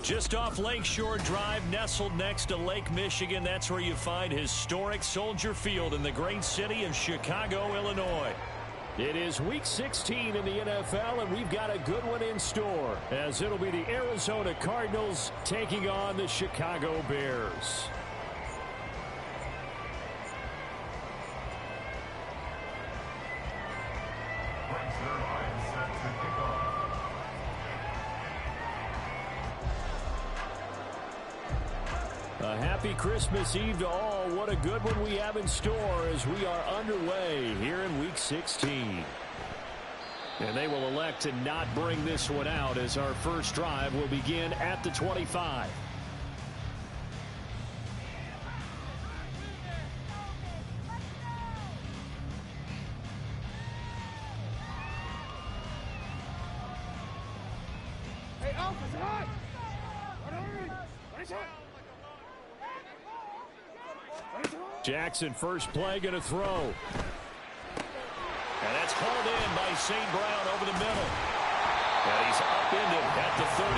Just off Lakeshore Drive, nestled next to Lake Michigan, that's where you find historic Soldier Field in the great city of Chicago, Illinois. It is Week 16 in the NFL, and we've got a good one in store, as it'll be the Arizona Cardinals taking on the Chicago Bears. A happy Christmas Eve to all. What a good one we have in store as we are underway here in Week 16. And they will elect to not bring this one out as our first drive will begin at the 25. Hey, officer, hot! What is it? Jackson, first play, going to throw. And that's hauled in by St. Brown over the middle. And he's upended at the 33,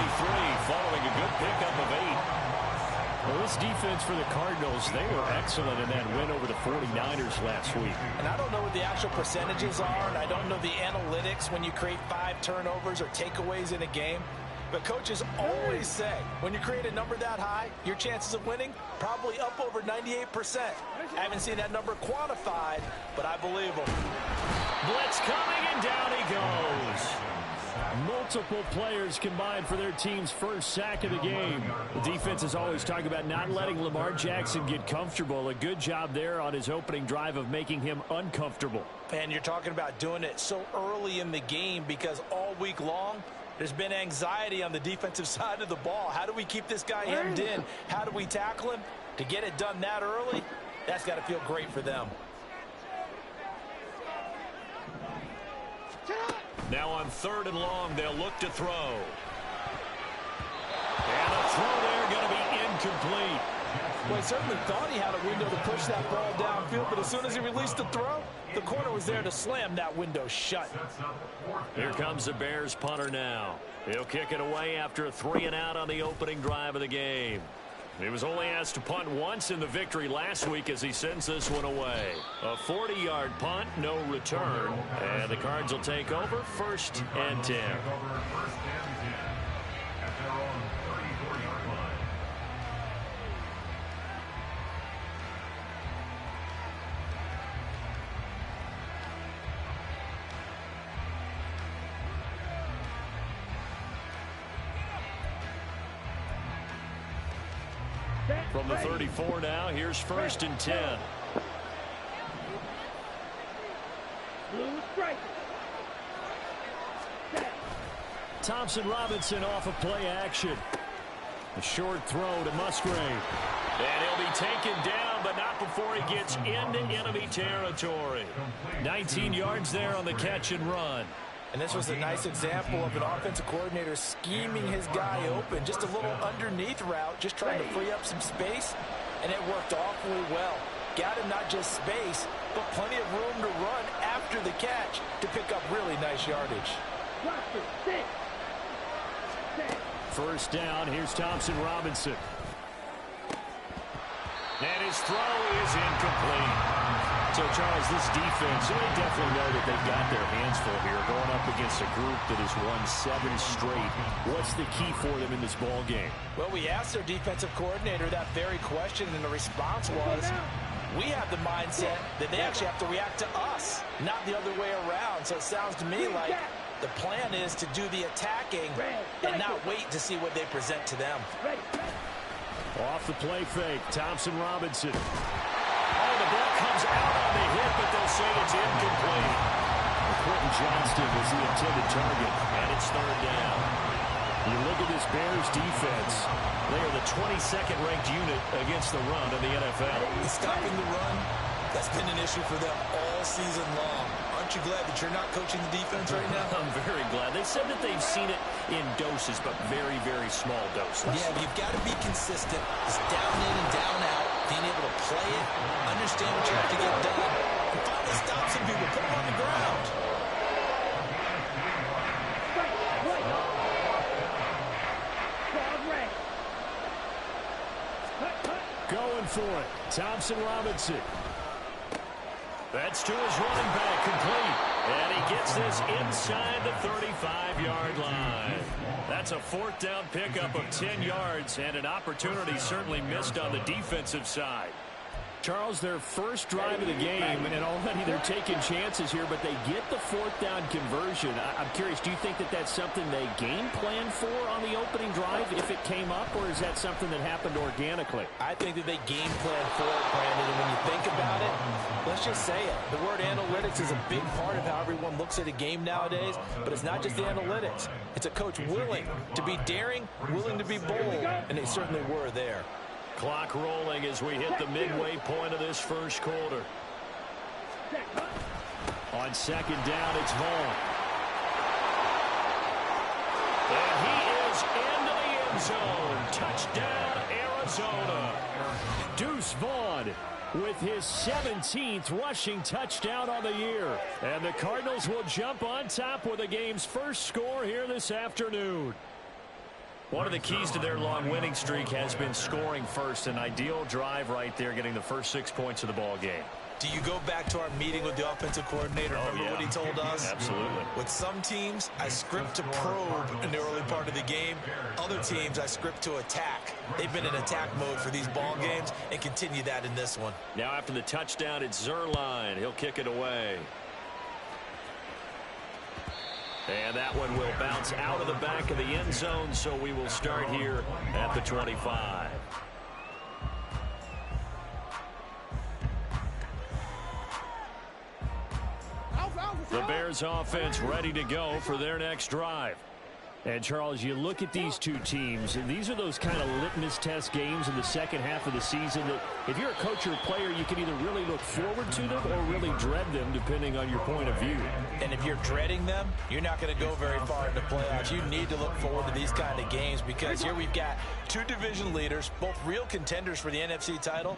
following a good pickup of 8. Well, this defense for the Cardinals, they were excellent in that win over the 49ers last week. And I don't know what the actual percentages are, and I don't know the analytics when you create 5 turnovers or takeaways in a game. But coaches always say, when you create a number that high, your chances of winning probably up over 98%. I haven't seen that number quantified, but I believe them. Blitz coming, and down he goes. Multiple players combined for their team's first sack of the game. The defense is always talking about not letting Lamar Jackson get comfortable. A good job there on his opening drive of making him uncomfortable. And you're talking about doing it so early in the game because all week long, there's been anxiety on the defensive side of the ball. How do we keep this guy hemmed in? How do we tackle him? To get it done that early, that's got to feel great for them. Now on 3rd and long, they'll look to throw. And the throw there going to be incomplete. Well, he certainly thought he had a window to push that ball downfield, but as soon as he released the throw, the corner was there to slam that window shut. Here comes the Bears punter now. He'll kick it away after a 3-and-out on the opening drive of the game. He was only asked to punt once in the victory last week as he sends this one away. A 40-yard punt, no return, and the Cards will take over 1st and 10. From the 34 now, here's 1st and 10. Thompson Robinson off of play action. A short throw to Musgrave. And he'll be taken down, but not before he gets into enemy territory. 19 yards there on the catch and run. And this was a nice example of an offensive coordinator scheming his guy open. Just a little underneath route, just trying to free up some space. And it worked awfully well. Got him not just space, but plenty of room to run after the catch to pick up really nice yardage. 1st down, here's Thompson Robinson. And his throw is incomplete. So, Charles, this defense, they definitely know that they've got their hands full here going up against a group that has won 7 straight. What's the key for them in this ball game? Well, we asked their defensive coordinator that very question, and the response was, we have the mindset that they actually have to react to us, not the other way around. So it sounds to me like the plan is to do the attacking and not wait to see what they present to them. Off the play fake, Thompson Robinson. Oh, the ball comes out on the hit, but they'll say it's incomplete. Quentin Johnston was the intended target, and it's 3rd down. You look at this Bears defense. They are the 22nd ranked unit against the run in the NFL. Stopping the run, that's been an issue for them all season long. Aren't you glad that you're not coaching the defense right now? I'm very glad. They said that they've seen it in doses, but very, very small doses. Yeah, but you've got to be consistent. It's down in and down out. Being able to play it, understand what you have to get done, and finally stop some people, put them on the ground. for it. Thompson Robinson. That's to his running back, complete. And he gets this inside the 35-yard line. That's a 4th down pickup of 10 yards and an opportunity certainly missed on the defensive side. Charles, their first drive of the game, and already they're taking chances here, but they get the 4th down conversion. I'm curious, do you think that that's something they game planned for on the opening drive if it came up, or is that something that happened organically? I think that they game planned for it, Brandon, and when you think about it, let's just say it. The word analytics is a big part of how everyone looks at a game nowadays, but it's not just the analytics. It's a coach willing to be daring, willing to be bold, and they certainly were there. Clock rolling as we hit the midway point of this first quarter. On 2nd down, it's Vaughn. And he is into the end zone. Touchdown, Arizona. Deuce Vaughn with his 17th rushing touchdown on the year. And the Cardinals will jump on top with the game's first score here this afternoon. One of the keys to their long winning streak has been scoring first. An ideal drive right there, getting the first 6 points of the ball game. Do you go back to our meeting with the offensive coordinator? Remember what he told us? Absolutely. With some teams, I script to probe in the early part of the game. Other teams, I script to attack. They've been in attack mode for these ball games and continue that in this one. Now after the touchdown, it's Zerline. He'll kick it away. And that one will bounce out of the back of the end zone, so we will start here at the 25. The Bears offense ready to go for their next drive. And, Charles, you look at these two teams, and these are those kind of litmus test games in the second half of the season that if you're a coach or a player, you can either really look forward to them or really dread them, depending on your point of view. And if you're dreading them, you're not going to go very far in the playoffs. You need to look forward to these kind of games because here we've got two division leaders, both real contenders for the NFC title.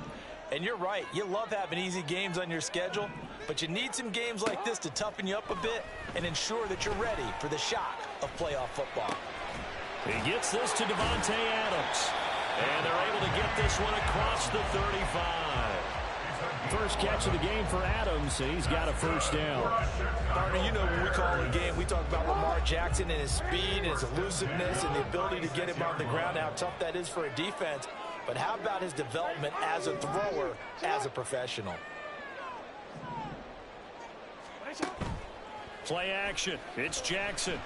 And you're right, you love having easy games on your schedule, but you need some games like this to toughen you up a bit and ensure that you're ready for the shock of playoff football. He gets this to Devontae Adams. And they're able to get this one across the 35. First catch of the game for Adams, and he's got a first down. Partner, you know when we call a game, we talk about Lamar Jackson and his speed and his elusiveness and the ability to get him on the ground, how tough that is for a defense. But how about his development as a thrower, as a professional? Play action. It's Jackson.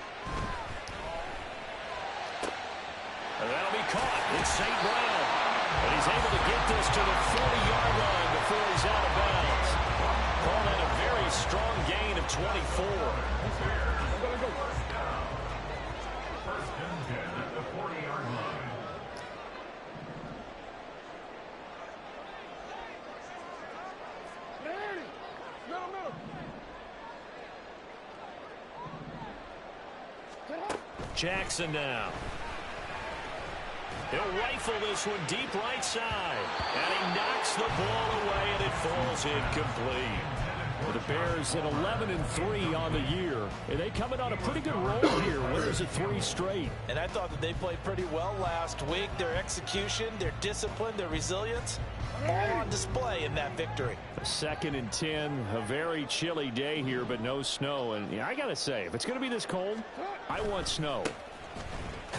And that'll be caught. It's St. Brown. And he's able to get this to the 40-yard line before he's out of bounds. Calling a very strong gain of 24. Jackson now. He'll rifle this one deep right side. And he knocks the ball away, and it falls incomplete. The Bears at 11-3 on the year. And they coming on a pretty good roll here. Winners at 3 straight. And I thought that they played pretty well last week. Their execution, their discipline, their resilience, all on display in that victory. 2nd and 10, a very chilly day here, but no snow. And yeah, I got to say, if it's going to be this cold, I want snow.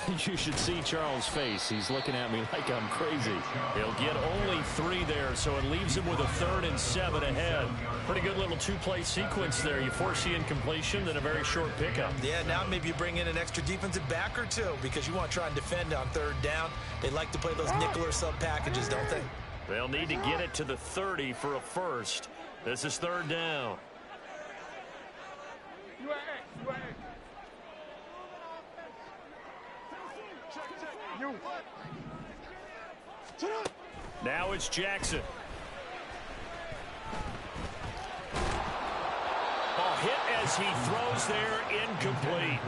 You should see Charles' face. He's looking at me like I'm crazy. He'll get only 3 there, so it leaves him with a 3rd and 7 ahead. Pretty good little 2-play sequence there. You force the incompletion, then a very short pickup. Yeah, now maybe you bring in an extra defensive back or two because you want to try and defend on 3rd down. They like to play those nickel or sub packages, don't they? They'll need to get it to the 30 for a first. This is 3rd down. Now it's Jackson. Ball hit as he throws there, incomplete.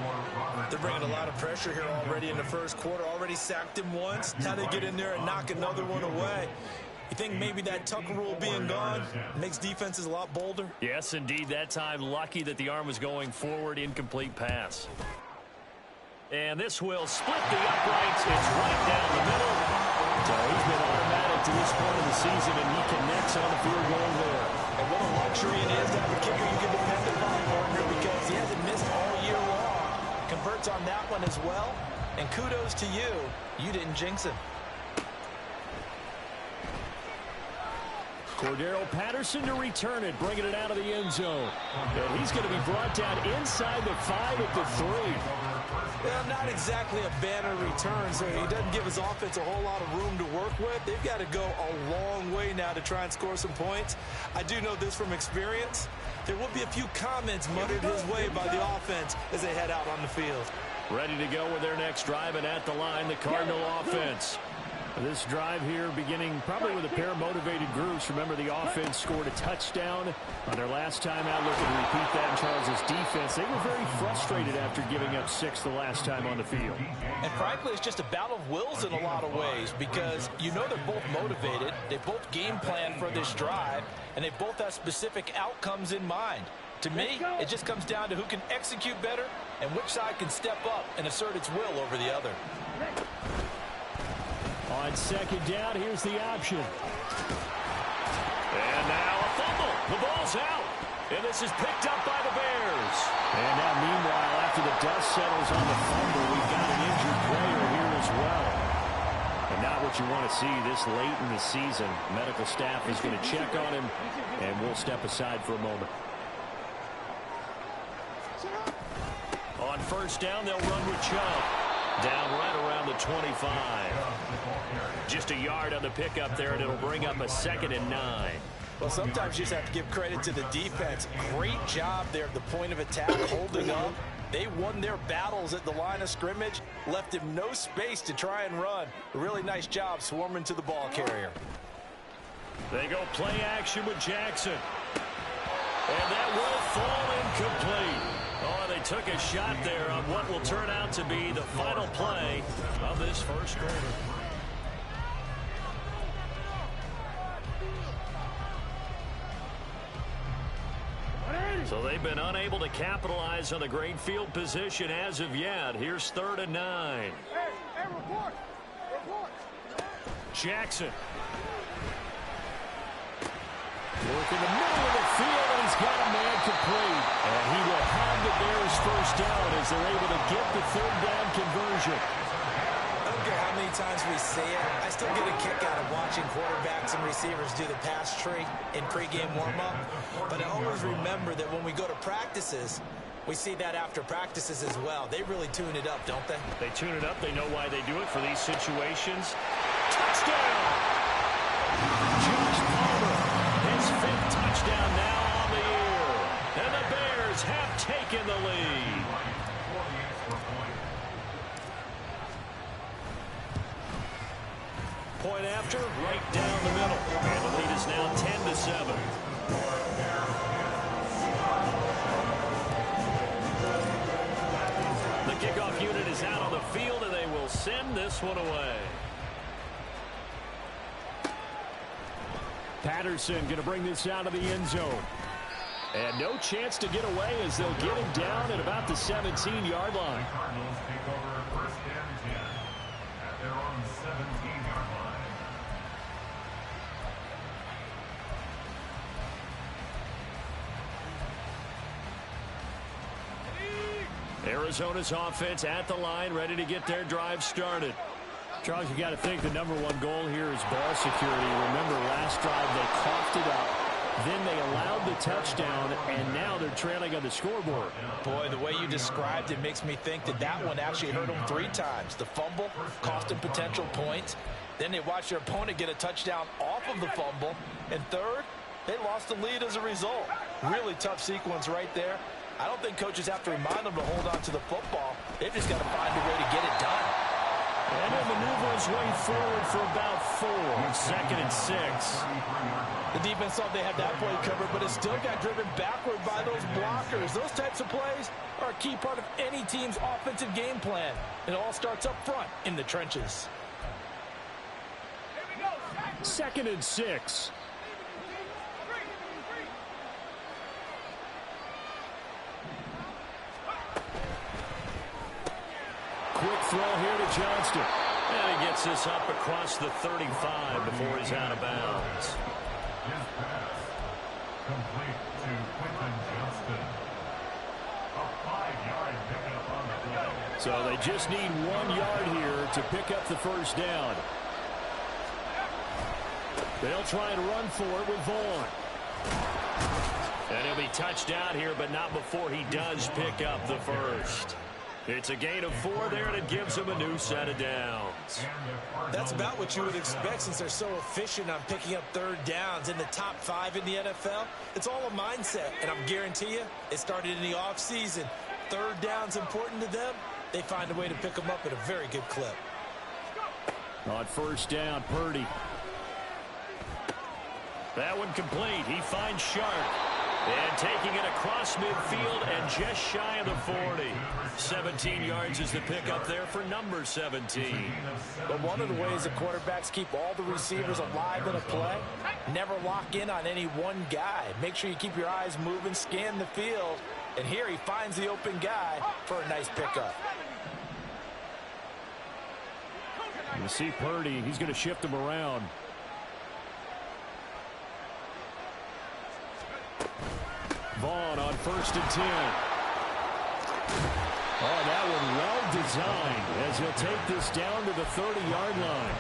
They're bringing a lot of pressure here already in the first quarter. Already sacked him once. Now they get in there and knock another one away. You think maybe that Tucker rule being gone makes defenses a lot bolder? Yes, indeed. That time, lucky that the arm was going forward. Incomplete pass. And this will split the uprights. It's right down the middle. So he's been automatic to this point of the season, and he connects on the field goal there. And what a luxury it is to have a kicker you can depend upon, partner, because he hasn't missed all year long. Converts on that one as well. And kudos to you. You didn't jinx him. Cordero Patterson to return it, bringing it out of the end zone. And he's going to be brought down inside the 5 at the 3. Well, not exactly a banner return, so he doesn't give his offense a whole lot of room to work with. They've got to go a long way now to try and score some points. I do know this from experience. There will be a few comments muttered his way by the offense as they head out on the field. Ready to go with their next drive, and at the line, the Cardinal offense. This drive here beginning probably with a pair of motivated groups. Remember, the offense scored a touchdown on their last time out. Looking to repeat that in Charles' defense. They were very frustrated after giving up 6 the last time on the field. And frankly, it's just a battle of wills in a lot of ways, because you know they're both motivated. They both game plan for this drive, and they both have specific outcomes in mind. To me, it just comes down to who can execute better and which side can step up and assert its will over the other. On second down, here's the option. And now a fumble. The ball's out. And this is picked up by the Bears. And now, meanwhile, after the dust settles on the fumble, we've got an injured player here as well. And not what you want to see this late in the season. Medical staff is going to check on him, and we'll step aside for a moment. On first down, they'll run with Chubb. Down right around the 25. Just a yard on the pickup there, and it'll bring up a 2nd and 9. Well, sometimes you just have to give credit to the defense. Great job there at the point of attack, holding up. They won their battles at the line of scrimmage, left him no space to try and run. A really nice job swarming to the ball carrier. They go play action with Jackson. And that will fall incomplete. Oh, they took a shot there on what will turn out to be the final play of this first quarter. So they've been unable to capitalize on the great field position as of yet. Here's 3rd and 9. Hey, report! Report! Jackson. Work in the middle of the field, and he's got a man complete. And he will have the Bears first down as they're able to get the 3rd down conversion. I don't care how many times we say it, I still get a kick out of watching quarterbacks and receivers do the pass tree in pregame warm-up. But I always remember that when we go to practices, we see that after practices as well. They really tune it up, don't they? They tune it up. They know why they do it for these situations. Touchdown! Josh Palmer, his 5th touchdown now on the year. And the Bears have taken the lead. Point after, right down the middle. And the lead is now 10-7. The kickoff unit is out on the field, and they will send this one away. Patterson going to bring this out of the end zone. And no chance to get away as they'll get him down at about the 17-yard line. Cardinals take over 1st and 10 at their own 17-yard line. Arizona's offense at the line, ready to get their drive started. Charles, you got to think the #1 goal here is ball security. Remember, last drive they coughed it up. Then they allowed the touchdown, and now they're trailing on the scoreboard. Boy, the way you described it makes me think that that one actually hurt them 3 times. The fumble cost them potential points. Then they watched their opponent get a touchdown off of the fumble. And third, they lost the lead as a result. Really tough sequence right there. I don't think coaches have to remind them to hold on to the football. They've just got to find a way to get it done. And he'll maneuver his way forward for about 4. 2nd and 6. The defense thought they had that play covered, but it still got driven backward by those blockers. Those types of plays are a key part of any team's offensive game plan. It all starts up front in the trenches. 2nd and 6. Quick throw here to Johnston. And he gets this up across the 35 before he's out of bounds. His pass complete to Quentin Johnston. A 5-yard pickup on the play. So they just need 1 yard here to pick up the first down. They'll try to run for it with Vaughn. And he'll be touched out here, but not before he does pick up the first. It's a gain of 4 there, and it gives him a new set of downs. That's about what you would expect since they're so efficient on picking up third downs in the top 5 in the NFL. It's all a mindset, and I'm guarantee you it started in the offseason. Third down's important to them. They find a way to pick them up at a very good clip. On first down, Purdy. That one complete. He finds Sharp. And taking it across midfield and just shy of the 40. 17 yards is the pickup there for number 17. But one of the ways the quarterbacks keep all the receivers alive in a play, never lock in on any one guy. Make sure you keep your eyes moving, scan the field. And here he finds the open guy for a nice pickup. You see Purdy, he's going to shift him around. Vaughn on 1st and 10. Oh, that one well designed as he'll take this down to the 30-yard line.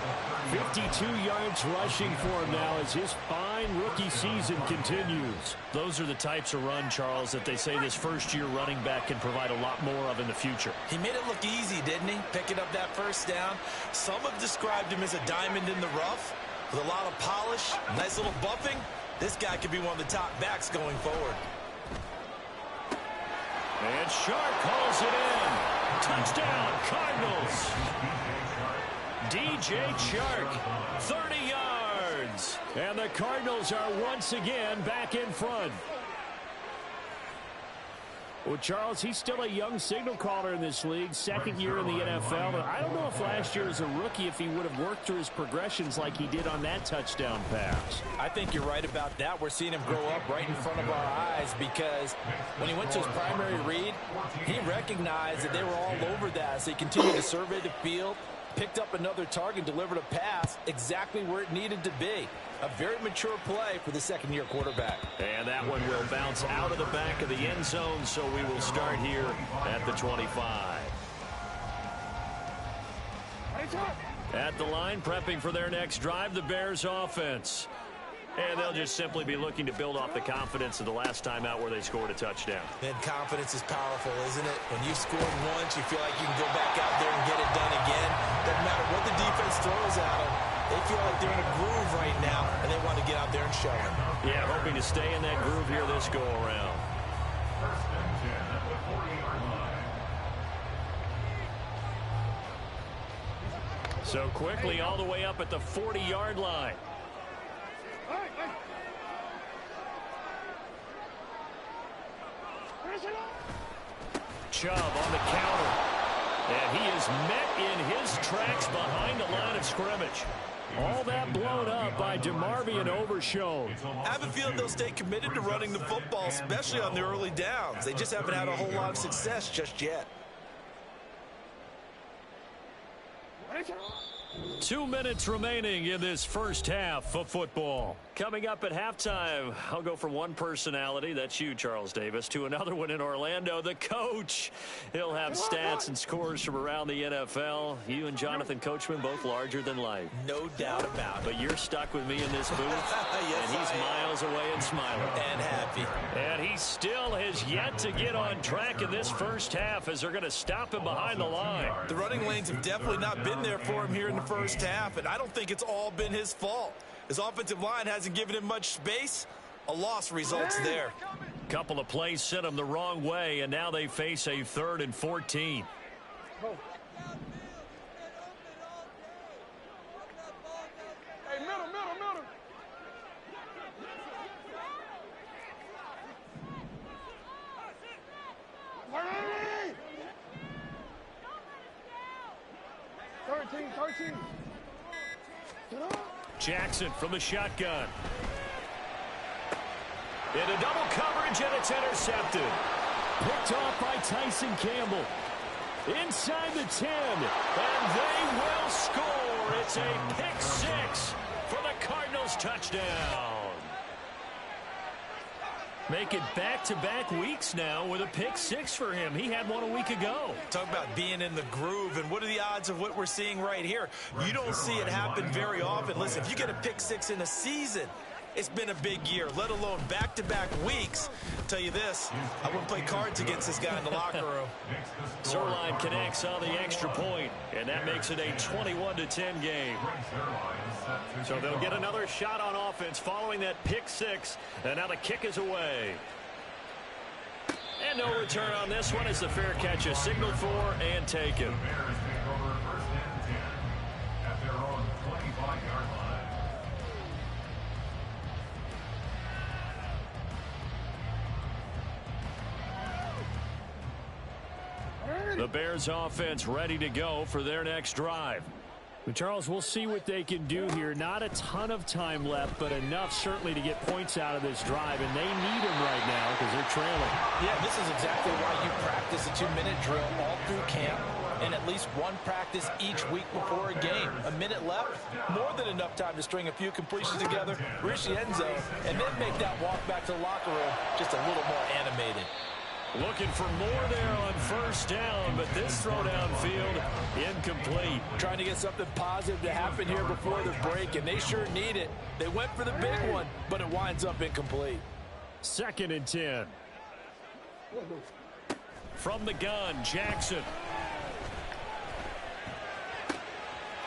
52 yards rushing for him now as his fine rookie season continues. Those are the types of run, Charles, that they say this first-year running back can provide a lot more of in the future. He made it look easy, didn't he? Picking up that first down. Some have described him as a diamond in the rough with a lot of polish, nice little buffing. This guy could be one of the top backs going forward. And Sharp calls it in. Touchdown, Cardinals. DJ Chark, 30 yards. And the Cardinals are once again back in front. Well, Charles, he's still a young signal caller in this league, 2nd year in the NFL. But I don't know if last year as a rookie, if he would have worked through his progressions like he did on that touchdown pass. I think you're right about that. We're seeing him grow up right in front of our eyes because when he went to his primary read, he recognized that they were all over that. So he continued to survey the field, picked up another target, delivered a pass exactly where it needed to be. A very mature play for the 2nd-year quarterback. And that one will bounce out of the back of the end zone, so we will start here at the 25. At the line, prepping for their next drive, the Bears offense. And they'll just simply be looking to build off the confidence of the last time out where they scored a touchdown. And confidence is powerful, isn't it? When you've scored once, you feel like you can go back out there and get it done again. Doesn't matter what the defense throws at them. They feel like they're in a groove right now, and they want to get out there and show them. Yeah, hoping to stay in that groove here this go-around. 1st and 10 at the 40-yard line. So quickly all the way up at the 40-yard line. Chubb on the counter. And he is met in his tracks behind the line of scrimmage. All that blown up by DeMarvion Overshown. I have a feeling they'll stay committed to running the football, especially on the early downs. They just haven't had a whole lot of success just yet. 2 minutes remaining in this first half of football. Coming up at halftime, I'll go from one personality, that's you, Charles Davis, to another one in Orlando, the coach. He'll have stats and scores from around the NFL. You and Jonathan Coachman both larger than life. No doubt about it. But you're stuck with me in this booth, yes, and he's miles away and smiling. And happy. And he still has yet to get on track in this first half as they're going to stop him behind the line. The running lanes have definitely not been there for him here in the first half, and I don't think it's all been his fault. His offensive line hasn't given him much space. A loss results there. Couple of plays sent him the wrong way, and now they face a 3rd and 14. Hey, middle. 13. Jackson from the shotgun. Into double coverage, and it's intercepted. Picked off by Tyson Campbell. inside the 10, and they will score. It's a pick six for the Cardinals touchdown. Make it back-to-back weeks now with a pick six for him. He had one a week ago. Talk about being in the groove, and what are the odds of what we're seeing right here? You don't see it happen very often. Listen, if you get a pick six in a season, it's been a big year, let alone back-to-back weeks. I'll tell you this, I wouldn't play cards against this guy in the locker room. Zerline connects on the extra point, and that makes it a 21-10 game. So they'll get another shot on offense following that pick six, and now the kick is away. And no return on this one as the fair catch is signaled for and taken. The Bears offense ready to go for their next drive. But Charles, we'll see what they can do here. Not a ton of time left, but enough certainly to get points out of this drive, and they need them right now because they're trailing. Yeah, this is exactly why you practice a 2-minute drill all through camp and at least one practice each week before a game. A minute left, more than enough time to string a few completions together, reach the end zone, and then make that walk back to the locker room just a little more animated. Looking for more there on first down, but this throw downfield incomplete. Trying to get something positive to happen here before the break, and they sure need it. They went for the big one, but it winds up incomplete. 2nd and 10. From the gun, Jackson.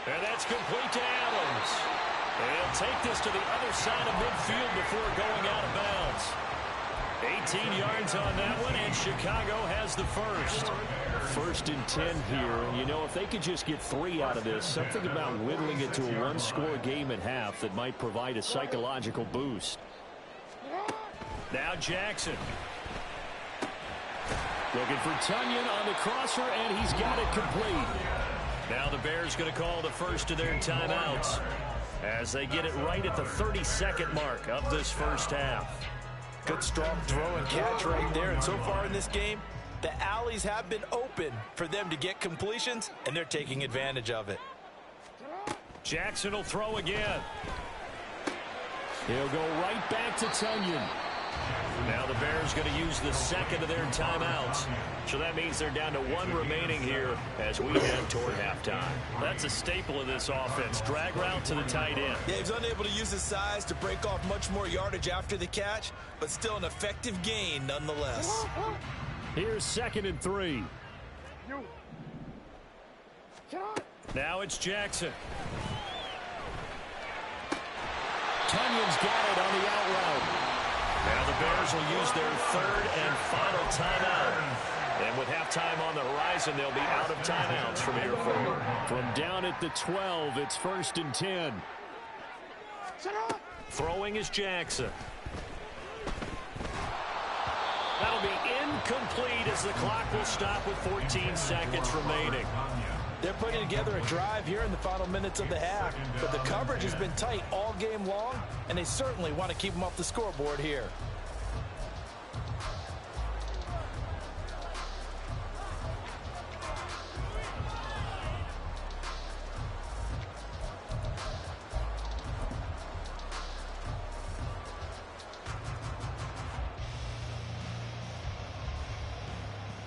And that's complete to Adams. They'll take this to the other side of midfield before going out of bounds. 18 yards on that one, and Chicago has the first. 1st and 10 here. You know, if they could just get 3 out of this, something about whittling it to a one-score game at half that might provide a psychological boost. Now Jackson. Looking for Tunyon on the crosser, and he's got it complete. Now the Bears going to call the first of their timeouts as they get it right at the 32nd mark of this first half. Good strong throw and catch right there. And so far in this game, the alleys have been open for them to get completions, and they're taking advantage of it. Jackson will throw again. He'll go right back to Tunyon. Now the Bears going to use the second of their timeouts. So that means they're down to 1 remaining here as we head toward halftime. That's a staple of this offense. Drag route to the tight end. Yeah, he's unable to use his size to break off much more yardage after the catch, but still an effective gain nonetheless. Here's 2nd and 3. Now it's Jackson. Tunyon's got it on the out route. Now the Bears will use their 3rd and final timeout. And with halftime on the horizon, they'll be out of timeouts from here forward. From down at the 12, it's 1st and 10. Throwing is Jackson. That'll be incomplete as the clock will stop with 14 seconds remaining. They're putting together a drive here in the final minutes of the half, but the coverage has been tight all game long, and they certainly want to keep them off the scoreboard here.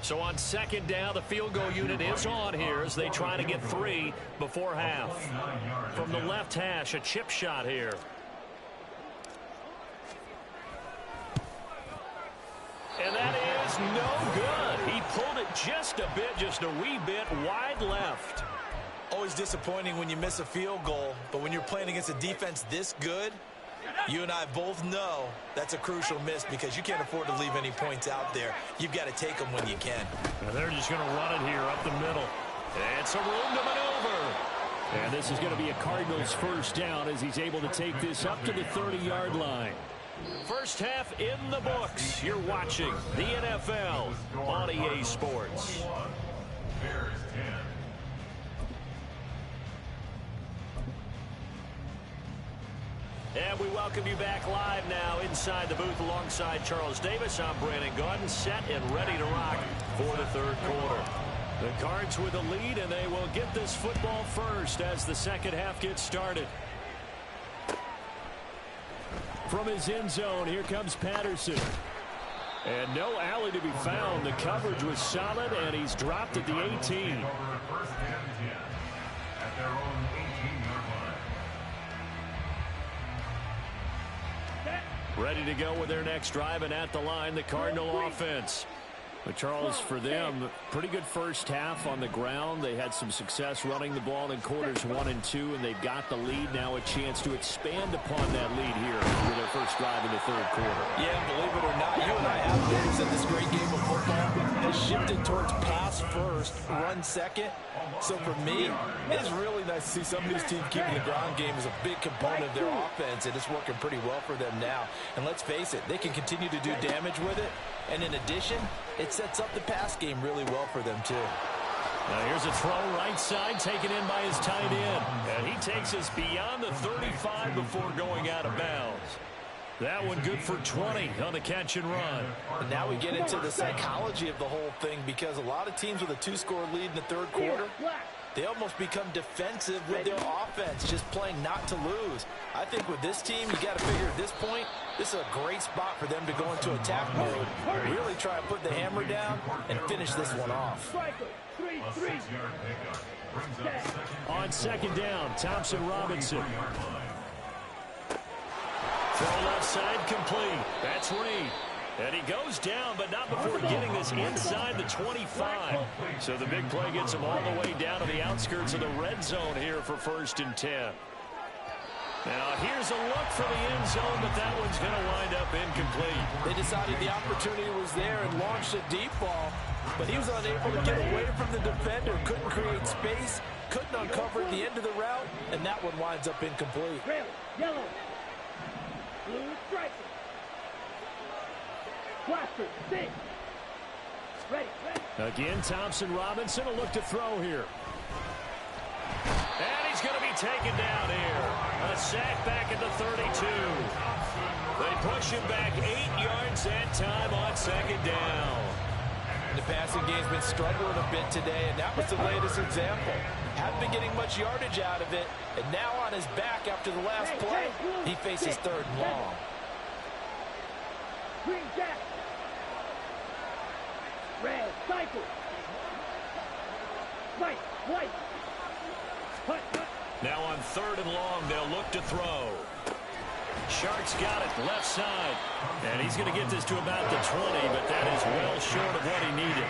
So on 2nd down, the field goal unit is on here as they try to get 3 before half. From the left hash, a chip shot here. And that is no good. He pulled it just a wee bit wide left. Always disappointing when you miss a field goal, but when you're playing against a defense this good, you and I both know that's a crucial miss because you can't afford to leave any points out there. You've got to take them when you can. And they're just going to run it here up the middle. And some room to maneuver. And this is going to be a Cardinals first down as he's able to take this up to the 30-yard line. First half in the books. You're watching the NFL on EA Sports. Bears 10. And we welcome you back live now inside the booth alongside Charles Davis. I'm Brandon Gaudin, set and ready to rock for the 3rd quarter. The Cards with a lead, and they will get this football first as the second half gets started. From his end zone, here comes Patterson. And no alley to be found. The coverage was solid, and he's dropped at the 18. First and 10 at their own 18-yard line. Ready to go with their next drive, and at the line, the Cardinal offense. But Charles, for them, pretty good first half on the ground. They had some success running the ball in quarters 1 and 2, and they've got the lead. Now a chance to expand upon that lead here with their first drive in the third quarter. Yeah, believe it or not, you and I have noticed that this great game of football has shifted towards pass first, run second. So for me, it's really nice to see some of these teams keeping the ground game as a big component of their offense, and it's working pretty well for them now. And let's face it, they can continue to do damage with it. And in addition, it sets up the pass game really well for them, too. Now here's a throw right side taken in by his tight end. And he takes us beyond the 35 before going out of bounds. That one good for 20 on the catch and run. And now we get into the psychology of the whole thing, because a lot of teams with a 2-score lead in the third quarter, they almost become defensive with their offense, just playing not to lose. I think with this team, you got to figure at this point, this is a great spot for them to go into attack mode, really try to put the hammer down and finish this one off. On second down, Thompson Robinson. Throw left side complete. That's Reed. And he goes down, but not before getting this inside the 25. So the big play gets him all the way down to the outskirts of the red zone here for 1st and 10. Now here's a look for the end zone, but that one's going to wind up incomplete. They decided the opportunity was there and launched a deep ball, but he was unable to get away from the defender, couldn't create space, couldn't uncover at the end of the route, and that one winds up incomplete. Red, yellow, blue striker. Blaster, six. Ready. Again, Thompson Robinson, a look to throw here. And he's going to be taken down here. A sack back at the 32. They push him back 8 yards that time on second down. The passing game's been struggling a bit today, and that was the latest example. Hadn't been getting much yardage out of it, and now on his back after the last play, he faces 3rd and long. Green jack. Red cycle. White. Cut. Now on 3rd and long, they'll look to throw. Sharks got it, left side. And he's going to get this to about the 20, but that is well short of what he needed.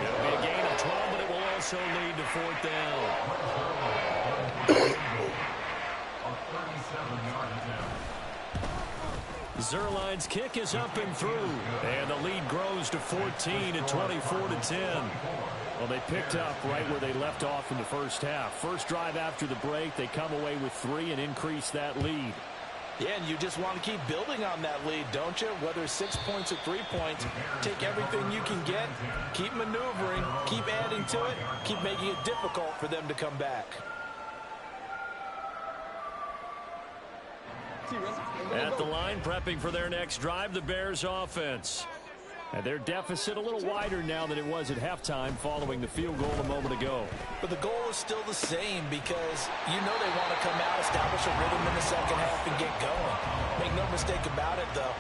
It'll be a gain of 12, but it will also lead to 4th down. Zerline's kick is up and through. And the lead grows to 14 at 24-10. Well, they picked up right where they left off in the first half. First drive after the break, they come away with 3 and increase that lead. Yeah, and you just want to keep building on that lead, don't you? Whether 6 points or 3 points, take everything you can get, keep maneuvering, keep adding to it, keep making it difficult for them to come back. At the line, prepping for their next drive, the Bears offense. And their deficit a little wider now than it was at halftime following the field goal a moment ago. But the goal is still the same, because you know they want to come out, establish a rhythm in the second half, and get going. Make no mistake about it, though.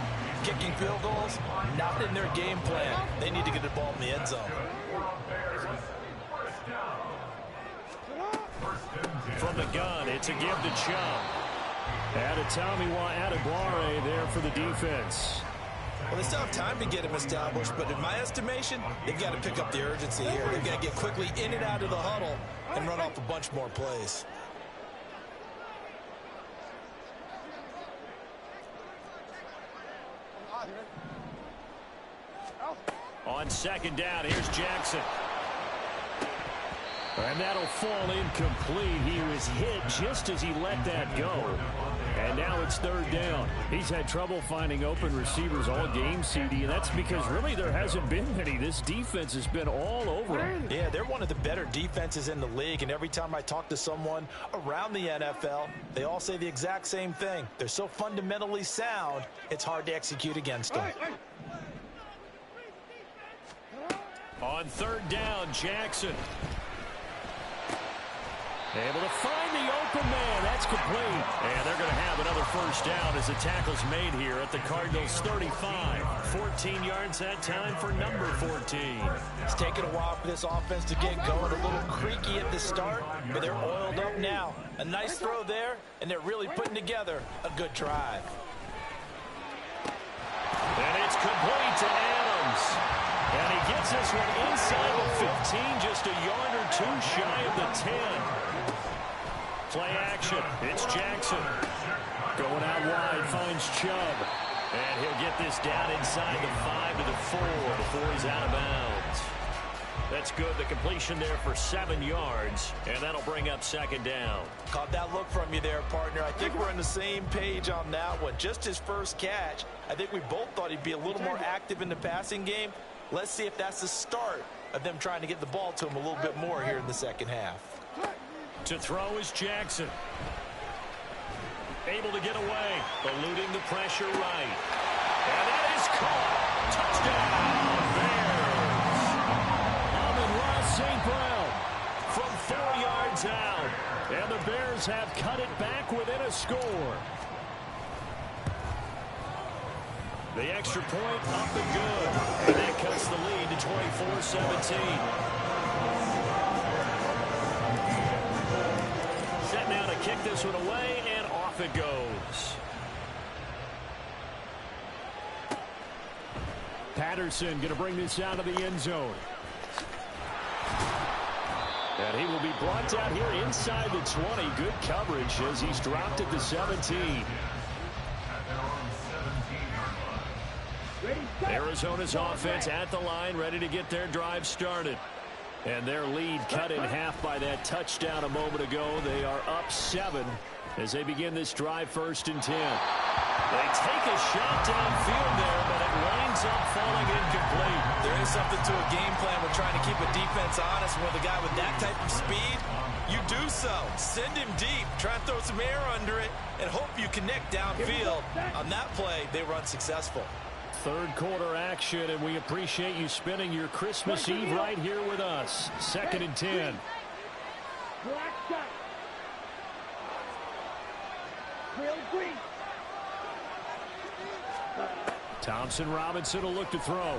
Kicking field goals, not in their game plan. They need to get the ball in the end zone. From the gun, it's a give to Chum. Adetomiwa Adebawore there for the defense. Well, they still have time to get him established, but in my estimation, they've got to pick up the urgency here. They've got to get quickly in and out of the huddle and run off a bunch more plays. On second down, here's Jackson. And that'll fall incomplete. He was hit just as he let that go. And now it's 3rd down. He's had trouble finding open receivers all game, CD, and that's because really there hasn't been many. This defense has been all over him. Yeah, they're one of the better defenses in the league, and every time I talk to someone around the NFL, they all say the exact same thing. They're so fundamentally sound, it's hard to execute against them. On third down, Jackson. Able to find the open man. That's complete. And they're going to have another first down as the tackle's made here at the Cardinals' 35. 14 yards that time for number 14. It's taken a while for this offense to get going. A little creaky at the start, but they're oiled up now. A nice throw there, and they're really putting together a good drive. And it's complete to Adams. And he gets this one inside the 15, just a yard or two shy of the 10. Play action. It's Jackson. Going out wide, finds Chubb. And he'll get this down inside the 5 to the 4 before he's out of bounds. That's good. The completion there for 7 yards. And that'll bring up second down. Caught that look from you there, partner. I think we're on the same page on that one. Just his first catch. I think we both thought he'd be a little more active in the passing game. Let's see if that's the start of them trying to get the ball to him a little bit more here in the second half. To throw is Jackson. Able to get away. Eluding the pressure right. And that is caught. Touchdown, Bears. Amon-Ra St. Brown from 4 yards out. And the Bears have cut it back within a score. The extra point up and good. And that cuts the lead to 24-17. Set now to kick this one away, and off it goes. Patterson going to bring this out of the end zone. And he will be brought down here inside the 20. Good coverage as he's dropped at the 17. Arizona's offense at the line, ready to get their drive started. And their lead cut in half by that touchdown a moment ago. They are up 7 as they begin this drive, 1st and 10. They take a shot downfield there, but it winds up falling incomplete. There is something to a game plan with trying to keep a defense honest. With a guy with that type of speed, you do so. Send him deep. Try and throw some air under it and hope you connect downfield. On that play, they were unsuccessful. Third quarter action, and we appreciate you spending your Christmas Eve right here with us. 2nd and 10. Thompson Robinson will look to throw.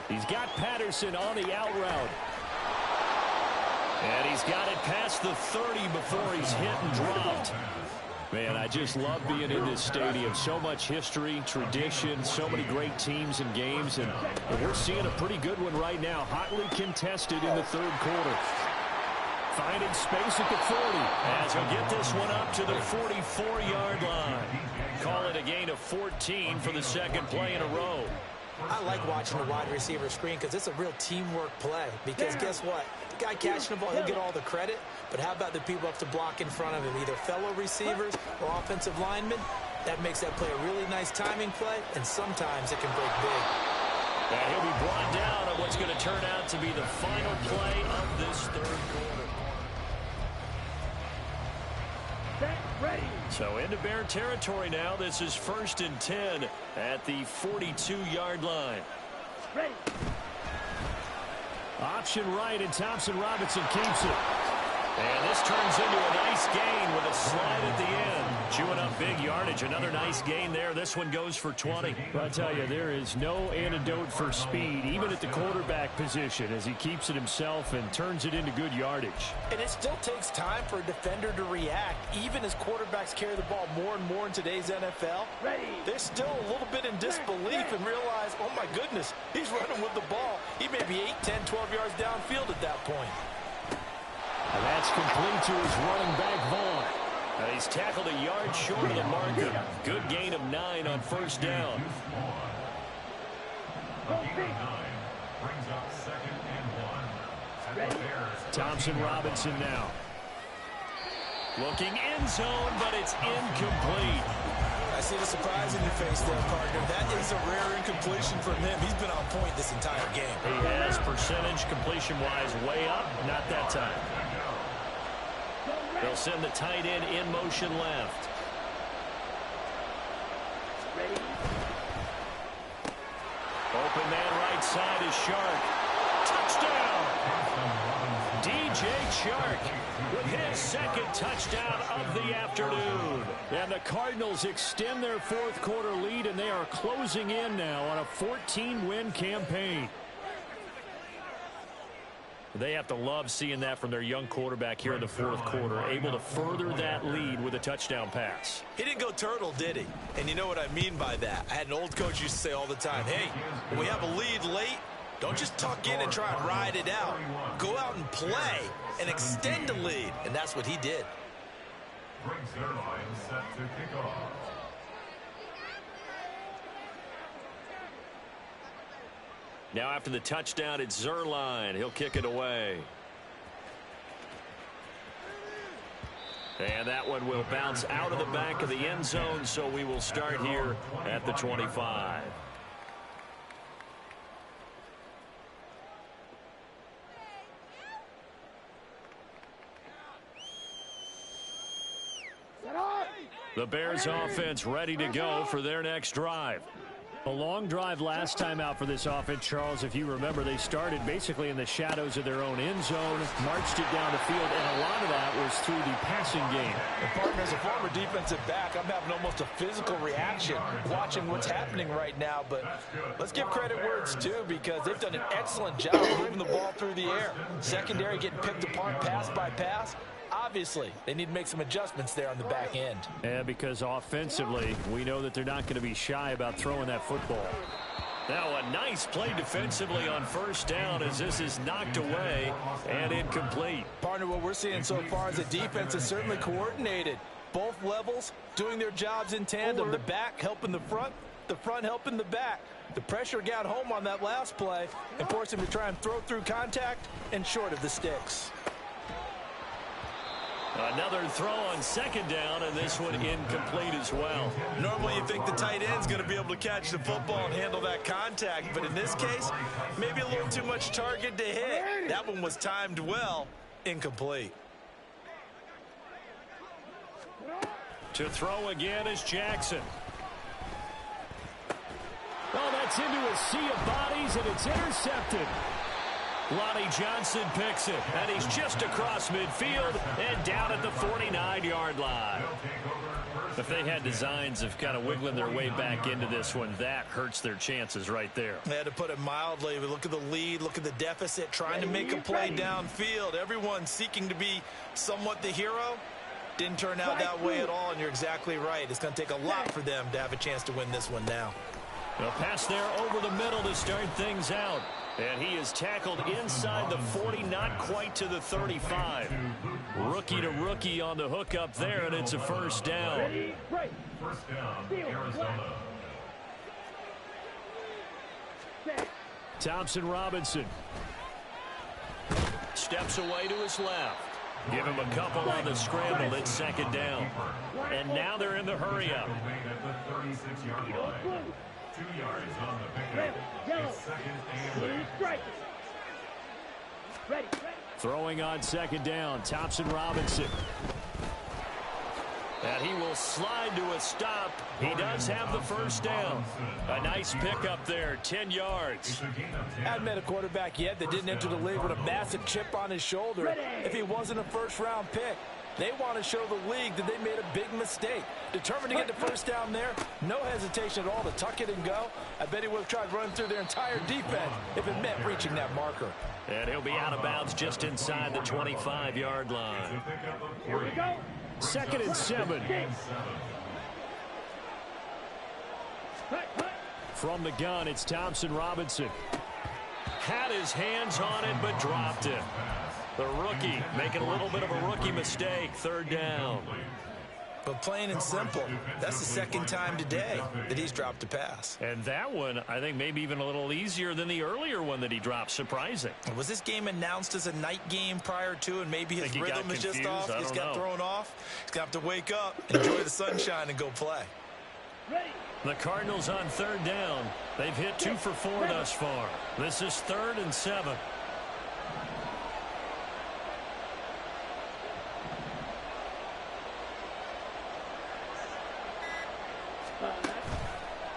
He's got Patterson on the out route. And he's got it past the 30 before he's hit and dropped. Man, I just love being in this stadium. So much history, tradition, so many great teams and games. And we're seeing a pretty good one right now. Hotly contested in the third quarter. Finding space at the 40 as he'll get this one up to the 44-yard line. Call it a gain of 14 for the second play in a row. I like watching the wide receiver screen because it's a real teamwork play. Because guess what? The guy catching the ball, he'll get all the credit. But how about the people up to block in front of him, either fellow receivers or offensive linemen? That makes that play a really nice timing play, and sometimes it can break big. And he'll be brought down on what's going to turn out to be the final play of this third quarter. Ready. So into Bear territory now. This is 1st and 10 at the 42-yard line. Ready. Option right, and Thompson Robinson keeps it. And this turns into a nice gain with a slide at the end. Chewing up big yardage. Another nice gain there. This one goes for 20. I'll tell you, there is no antidote for speed, even at the quarterback position, as he keeps it himself and turns it into good yardage. And it still takes time for a defender to react, even as quarterbacks carry the ball more and more in today's NFL. Ready. They're still a little bit in disbelief and realize, oh my goodness, he's running with the ball. He may be 8, 10, 12 yards downfield at that point. And that's complete to his running back, Vaughn. He's tackled a yard short of the marker. Good gain of 9 on first down. Thompson Robinson now. Looking end zone, but it's incomplete. I see the surprise in your face there, partner. That is a rare incompletion from him. He's been on point this entire game. He has percentage completion-wise way up. Not that time. They'll send the tight end in motion left. Open man right right side is Shark. Touchdown! DJ Shark with his second touchdown of the afternoon. And the Cardinals extend their fourth quarter lead, and they are closing in now on a 14-win campaign. They have to love seeing that from their young quarterback here in the fourth quarter, able to further that lead with a touchdown pass. He didn't go turtle, did he? And you know what I mean by that. I had an old coach used to say all the time, hey, when we have a lead late, don't just tuck in and try and ride it out. Go out and play and extend the lead. And that's what he did. Brings their line set to kick off. Now after the touchdown, it's Zerline. He'll kick it away. And that one will bounce out of the back of the end zone, so we will start here at the 25. The Bears offense ready to go for their next drive. A long drive last time out for this offense, Charles. If you remember, they started basically in the shadows of their own end zone, marched it down the field, and a lot of that was through the passing game. And partner, as a former defensive back, I'm having almost a physical reaction watching what's happening right now. But let's give credit where it's due, because they've done an excellent job moving the ball through the air. Secondary getting picked apart pass by pass. Obviously, they need to make some adjustments there on the back end. Yeah, because offensively, we know that they're not going to be shy about throwing that football. Now a nice play defensively on first down as this is knocked away and incomplete. Partner, what we're seeing so far is the defense is certainly coordinated. Both levels doing their jobs in tandem. The back helping the front helping the back. The pressure got home on that last play and forced him to try and throw through contact and short of the sticks. Another throw on second down, and this one incomplete as well. Normally you think the tight end's going to be able to catch the football and handle that contact, but in this case, maybe a little too much target to hit. That one was timed well, incomplete. To throw again is Jackson. Oh, that's into a sea of bodies, and it's intercepted. Lonnie Johnson picks it, and he's just across midfield and down at the 49-yard line. If they had designs of kind of wiggling their way back into this one, that hurts their chances right there. They had to put it mildly. Look at the lead, look at the deficit, trying to make a play downfield. Everyone seeking to be somewhat the hero. Didn't turn out that way at all, and you're exactly right. It's going to take a lot for them to have a chance to win this one now. A pass there over the middle to start things out. And he is tackled inside the 40, not quite to the 35. Rookie to rookie on the hook up there, and it's a first down. First down, Arizona. Thompson Robinson. Steps away to his left. Give him a couple on the scramble. It's second down. And now they're in the hurry-up. At the 36-yard line. 2 yards on the pickup. It's second and 8. Throwing on second down, Thompson Robinson. And he will slide to a stop. He does have the first down. A nice pickup there, 10 yards. I hadn't met a quarterback yet that didn't enter the league with a massive chip on his shoulder if he wasn't a first-round pick. They want to show the league that they made a big mistake. Determined to get the first down there, no hesitation at all to tuck it and go. I bet he would have tried running through their entire defense if it meant reaching that marker. And he'll be out of bounds just inside the 25-yard line. Here we go. Second and 7. From the gun, it's Thompson Robinson. Had his hands on it, but dropped it. The rookie making a little bit of a rookie mistake, third down. But plain and simple, that's the second time today that he's dropped a pass. And that one, I think, maybe even a little easier than the earlier one that he dropped. Surprising. Was this game announced as a night game prior to, and maybe his rhythm is just off? He's got thrown off. He's going to have to wake up, enjoy the sunshine, and go play. The Cardinals on third down. They've hit 2 for 4 thus far. This is 3rd and 7.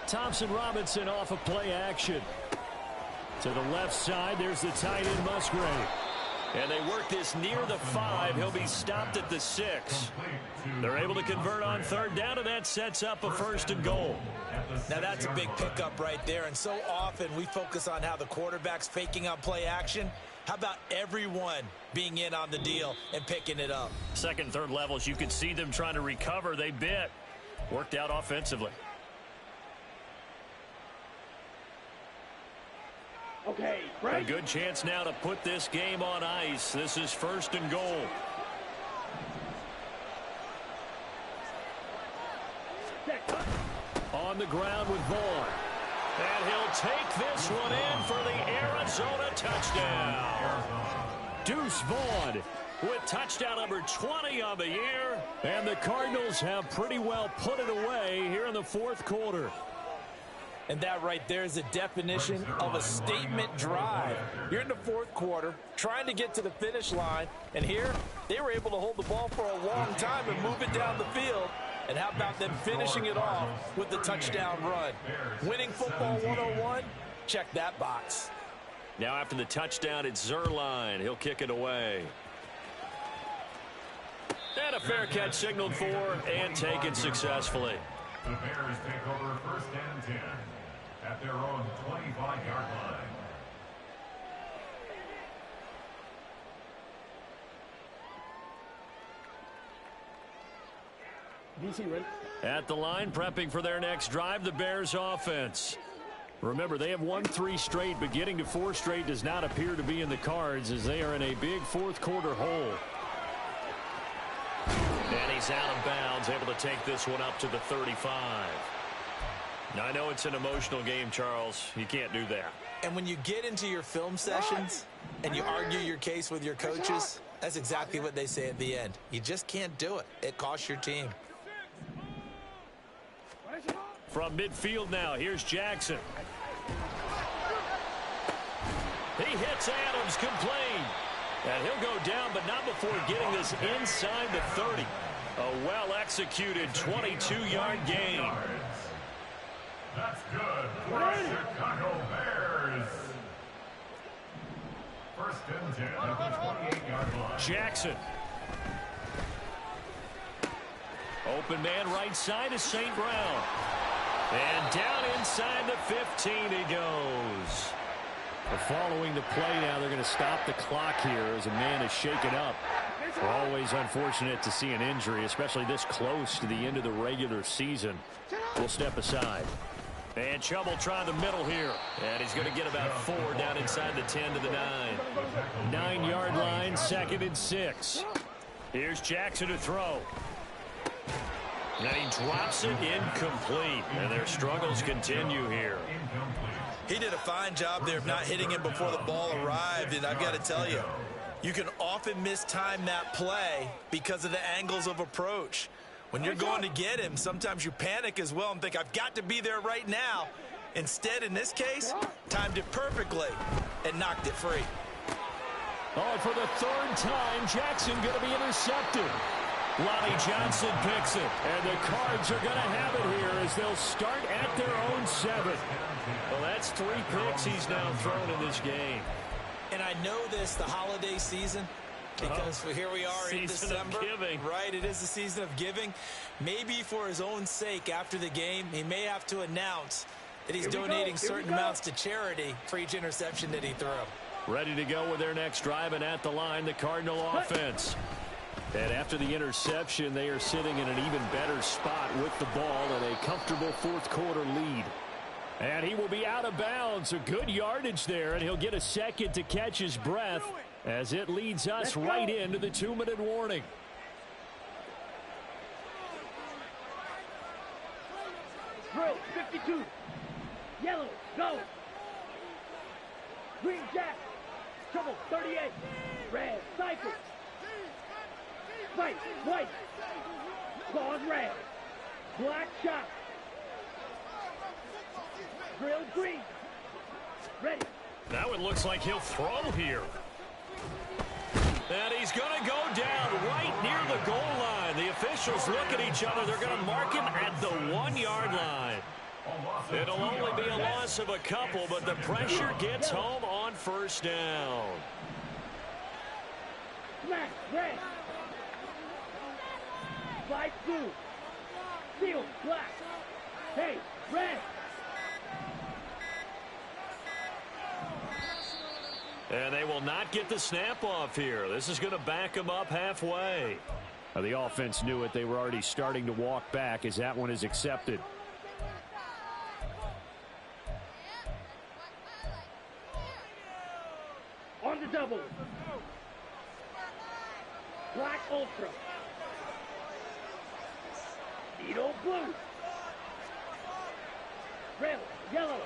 Thompson Robinson off of play action. To the left side, there's the tight end Musgrave. And they work this near the 5. He'll be stopped at the 6. They're able to convert on third down, and that sets up a 1st and goal. Now that's a big pickup right there, and so often we focus on how the quarterback's faking on play action. How about everyone being in on the deal and picking it up? Second and third levels, you could see them trying to recover. They bit. Worked out offensively. Okay, A break. good chance now to put this game on ice. This is 1st and goal. On the ground with Vaughn. And he'll take this one in for the Arizona touchdown. Deuce Vaughn with touchdown number 20 on the year. And the Cardinals have pretty well put it away here in the 4th quarter. And that right there is the definition of a statement drive. You're in the 4th quarter, trying to get to the finish line, and here they were able to hold the ball for a long time and move it down the field. And how about them finishing it off with the touchdown run? Winning football 101, check that box. Now after the touchdown, it's Zerline. He'll kick it away. And a fair catch signaled for and taken successfully. The Bears take over 1st and 10 at their own 25-yard line. At the line, prepping for their next drive, the Bears offense. Remember, they have won 3 straight, but getting to 4 straight does not appear to be in the cards as they are in a big 4th quarter hole. And he's out of bounds, able to take this one up to the 35. Now, I know it's an emotional game, Charles. You can't do that. And when you get into your film sessions and you argue your case with your coaches, that's exactly what they say at the end. You just can't do it. It costs your team. From midfield now, here's Jackson. He hits Adams, complete. And he'll go down, but not before getting this inside the 30. A well-executed 22-yard gain. That's good for the Chicago Bears. 1st and 10 at the 28-yard line. Jackson. Open man right side is St. Brown. And down inside the 15 he goes. Following the play now, they're going to stop the clock here as a man is shaken up. We're always unfortunate to see an injury, especially this close to the end of the regular season. We'll step aside. And Chubb will try the middle here. And he's going to get about 4 down inside the 10 to the 9. 9-yard line, 2nd and 6. Here's Jackson to throw. And he drops it incomplete. And their struggles continue here. He did a fine job there of not hitting him before the ball arrived, and I've got to tell you, you can often mistime that play because of the angles of approach. When you're going to get him, sometimes you panic as well and think, I've got to be there right now. Instead, in this case, timed it perfectly and knocked it free. Oh, for the 3rd time, Jackson going to be intercepted. Lonnie Johnson picks it, and the Cards are going to have it here as they'll start at their own 7. Well, that's 3 picks he's now thrown in this game. And I know this, the holiday season, because here we are in December. Season of giving. Right, it is the season of giving. Maybe for his own sake after the game, he may have to announce that he's donating certain amounts to charity for each interception that he threw. Ready to go with their next drive, and at the line, the Cardinal offense. And after the interception, they are sitting in an even better spot with the ball and a comfortable 4th quarter lead. And he will be out of bounds. A good yardage there, and he'll get a second to catch his breath as it leads us right into the 2-minute warning. Drill, 52. Yellow, go. Green jack. Trouble, 38. Red, cycle. White, white. Claws, red. Black, shot. Drill, green. Ready. Now it looks like he'll throw here. And he's going to go down right near the goal line. The officials look at each other. They're going to mark him at the 1-yard line. It'll only be a loss of a couple, but the pressure gets home on first down. Smash, red. Slide through. Field, black. Hey, red. And they will not get the snap off here. This is going to back them up halfway. The offense knew it. They were already starting to walk back as that one is accepted. On the double. Black ultra. Needle blue. Red, yellow.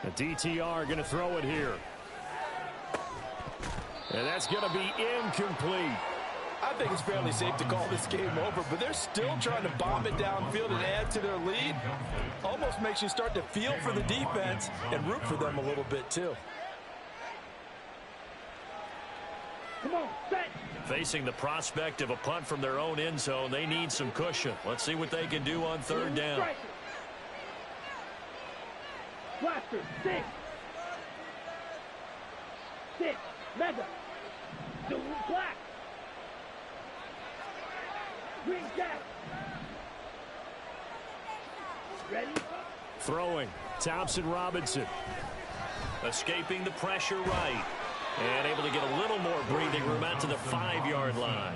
The DTR going to throw it here. And that's going to be incomplete. I think it's fairly safe to call this game over, but they're still trying to bomb it downfield and add to their lead. Almost makes you start to feel for the defense and root for them a little bit, too. Come on, set. Facing the prospect of a punt from their own end zone, they need some cushion. Let's see what they can do on third down. Blaster, 6. 6, mega. Zoom black. Green jack. Ready? Throwing. Thompson Robinson. Escaping the pressure right. And able to get a little more breathing room out to the 5-yard line.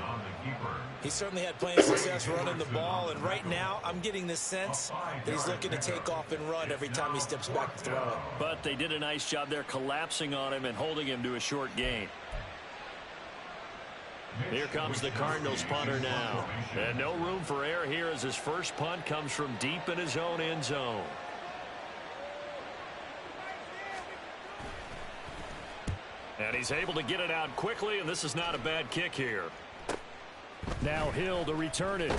He certainly had plenty of success running the ball, and right now I'm getting the sense that he's looking to take off and run every time he steps back to throw it. But they did a nice job there collapsing on him and holding him to a short gain. Here comes the Cardinals punter now. And no room for error here as his first punt comes from deep in his own end zone. And he's able to get it out quickly, and this is not a bad kick here. Now Hill to return it.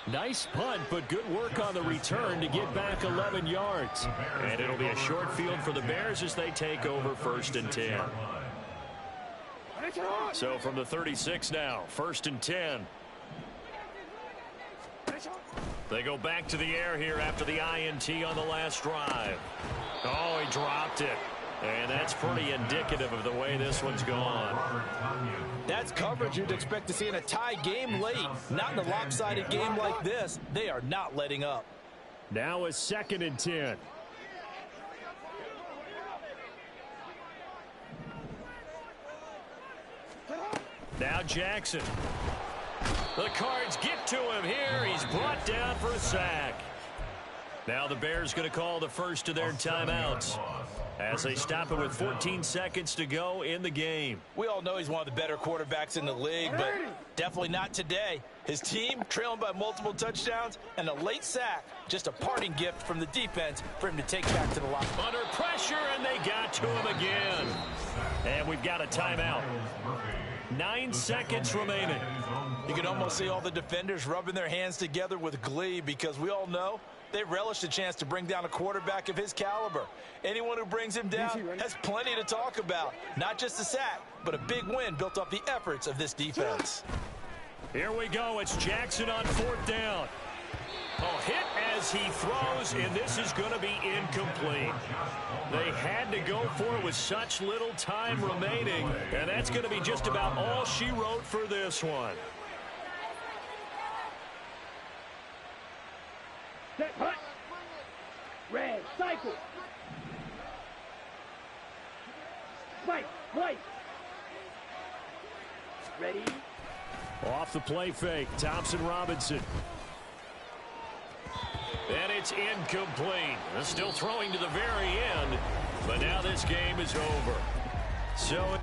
Nice punt, but good work on the return to get back 11 yards. And it'll be a short field for the Bears as they take over 1st and 10. So from the 36 now, 1st and 10. They go back to the air here after the INT on the last drive. Oh, he dropped it. And that's pretty indicative of the way this one's gone. That's coverage you'd expect to see in a tie game late. Not in a lopsided game like this. They are not letting up. Now a 2nd and 10. Now Jackson. The Cards get to him here. He's brought down for a sack. Now the Bears going to call the first of their timeouts as they stop it with 14 seconds to go in the game. We all know he's one of the better quarterbacks in the league, but definitely not today. His team trailing by multiple touchdowns and a late sack. Just a parting gift from the defense for him to take back to the line. Under pressure, and they got to him again. And we've got a timeout. 9 seconds remaining. You can almost see all the defenders rubbing their hands together with glee because we all know they relish the chance to bring down a quarterback of his caliber. Anyone who brings him down has plenty to talk about. Not just a sack, but a big win built off the efforts of this defense. Here we go. It's Jackson on 4th down. A hit as he throws, and this is going to be incomplete. They had to go for it with such little time remaining, and that's going to be just about all she wrote for this one. Set, hut. Red, cycle. Spike, white. Ready? Off the play fake, Thompson Robinson. And it's incomplete. Still throwing to the very end, but now this game is over. So